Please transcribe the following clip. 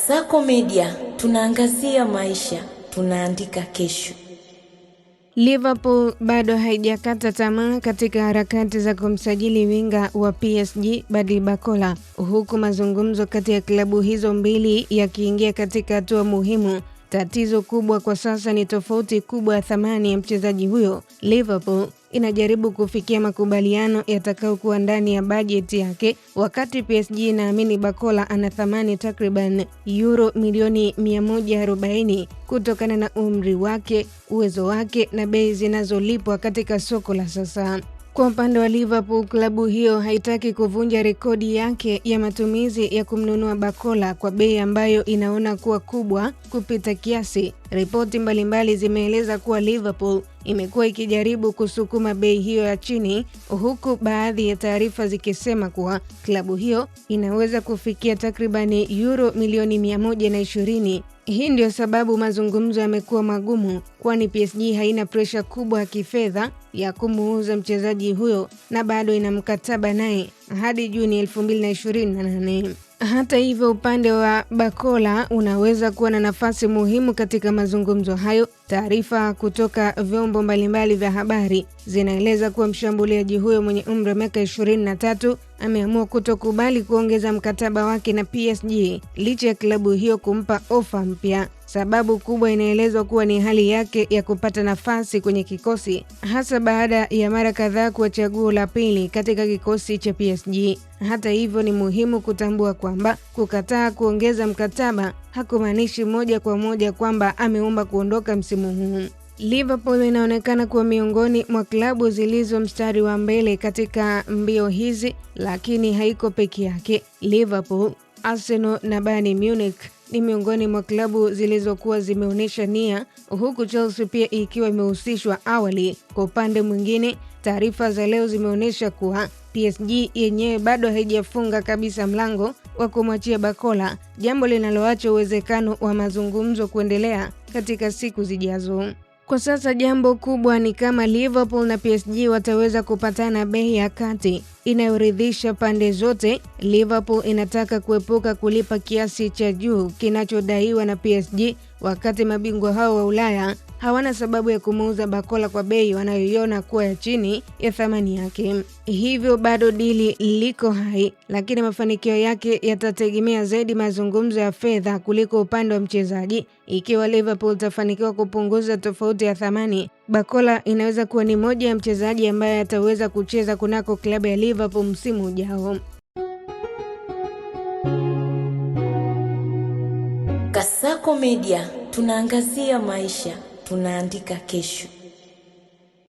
Kasako Media, tunaangazia maisha, tunaandika kesho. Liverpool bado haijakata tamaa katika harakati za kumsajili winga wa PSG Bradley Barcola, huku mazungumzo kati ya klabu hizo mbili yakiingia katika hatua muhimu. Tatizo kubwa kwa sasa ni tofauti kubwa ya thamani ya mchezaji huyo. Liverpool inajaribu kufikia makubaliano yatakayokuwa ndani ya bajeti yake, wakati PSG inaamini Barcola ana thamani takriban euro milioni 140 kutokana na umri wake, uwezo wake na bei zinazolipwa katika soko la sasa. Kwa upande wa Liverpool, klabu hiyo haitaki kuvunja rekodi yake ya matumizi ya kumnunua Barcola kwa bei ambayo inaona kuwa kubwa kupita kiasi. Ripoti mbalimbali zimeeleza kuwa Liverpool imekuwa ikijaribu kusukuma bei hiyo ya chini, huku baadhi ya taarifa zikisema kuwa klabu hiyo inaweza kufikia takribani euro milioni 120. Hii ndio sababu mazungumzo yamekuwa magumu, kwani PSG haina presha kubwa ya kifedha ya kumuuza mchezaji huyo na bado ina mkataba naye hadi Juni 2028. Hata hivyo, upande wa Barcola unaweza kuwa na nafasi muhimu katika mazungumzo hayo. Taarifa kutoka vyombo mbalimbali vya habari zinaeleza kuwa mshambuliaji huyo mwenye umri wa miaka 23 ameamua kutokubali kuongeza mkataba wake na PSG licha ya klabu hiyo kumpa ofa mpya. Sababu kubwa inaelezwa kuwa ni hali yake ya kupata nafasi kwenye kikosi, hasa baada ya mara kadhaa kuwa chaguo la pili katika kikosi cha PSG. Hata hivyo, ni muhimu kutambua kwamba kukataa kuongeza mkataba hakumaanishi moja kwa moja kwamba ameomba kuondoka msimu huu. Liverpool inaonekana kuwa miongoni mwa klabu zilizo mstari wa mbele katika mbio hizi, lakini haiko peke yake. Liverpool, Arsenal na Bayern Munich ni miongoni mwa klabu zilizokuwa zimeonyesha nia, huku Chelsea pia ikiwa imehusishwa awali. Kwa upande mwingine, taarifa za leo zimeonyesha kuwa PSG yenyewe bado haijafunga kabisa mlango wa kumwachia Barcola, jambo linaloacha uwezekano wa mazungumzo kuendelea katika siku zijazo. Kwa sasa jambo kubwa ni kama Liverpool na PSG wataweza kupatana bei ya kati inayoridhisha pande zote. Liverpool inataka kuepuka kulipa kiasi cha juu kinachodaiwa na PSG, wakati mabingwa hao wa Ulaya hawana sababu ya kumuuza Barcola kwa bei wanayoiona kuwa ya chini ya thamani yake. Hivyo bado dili liko hai, lakini mafanikio yake yatategemea zaidi mazungumzo ya fedha kuliko upande wa mchezaji. Ikiwa Liverpool itafanikiwa kupunguza tofauti ya thamani, Barcola inaweza kuwa ni moja ya mchezaji ambaye ataweza kucheza kunako klabu ya Liverpool msimu ujao. Kasako Media, tunaangazia maisha, tunaandika kesho.